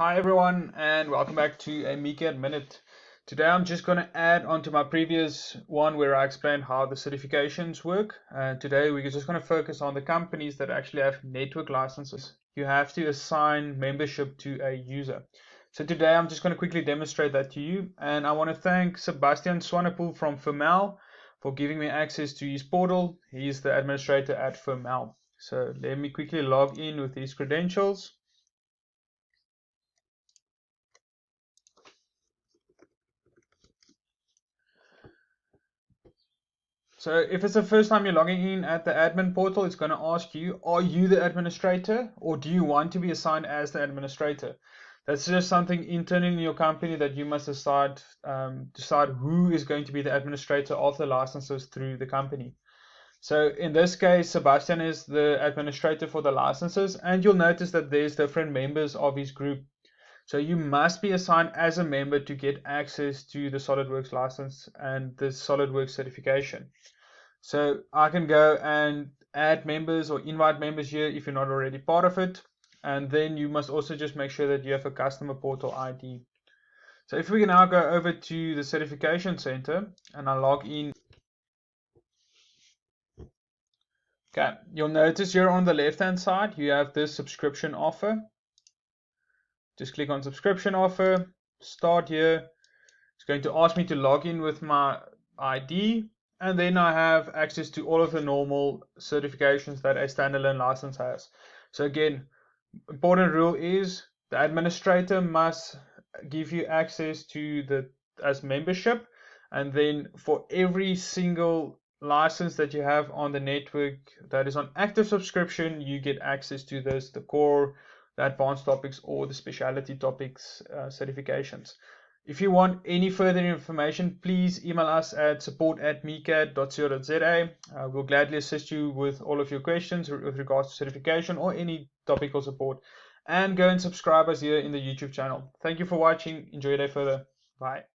Hi everyone, and welcome back to a MECAD Minute. Today I'm just going to add onto my previous one where I explained how the certifications work. Today we're just going to focus on the companies that actually have network licenses. You have to assign membership to a user. So today I'm just going to quickly demonstrate that to you, and I want to thank Sebastian Swanepoel from Firmel for giving me access to his portal. He's the administrator at Firmel. So let me quickly log in with his credentials. So if it's the first time you're logging in at the admin portal, it's going to ask you, are you the administrator or do you want to be assigned as the administrator? That's just something internal in your company that you must decide who is going to be the administrator of the licenses through the company. So in this case, Sebastian is the administrator for the licenses, and you'll notice that there's different members of his group. So you must be assigned as a member to get access to the SOLIDWORKS license and the SOLIDWORKS certification. So I can go and add members or invite members here if you're not already part of it. And then you must also just make sure that you have a customer portal ID. So if we can now go over to the certification center and I log in. Okay, you'll notice here on the left hand side you have this subscription offer. Just click on subscription offer, start here. It's going to ask me to log in with my ID, and then I have access to all of the normal certifications that a standalone license has. So again, important rule is the administrator must give you access to as membership, and then for every single license that you have on the network that is on active subscription, you get access to the core, the advanced topics, or the specialty topics certifications. If you want any further information, please email us at support@mecad.co.za. We'll gladly assist you with all of your questions with regards to certification or any topical support. And go and subscribe us here in the YouTube channel. Thank you for watching. Enjoy your day further. Bye.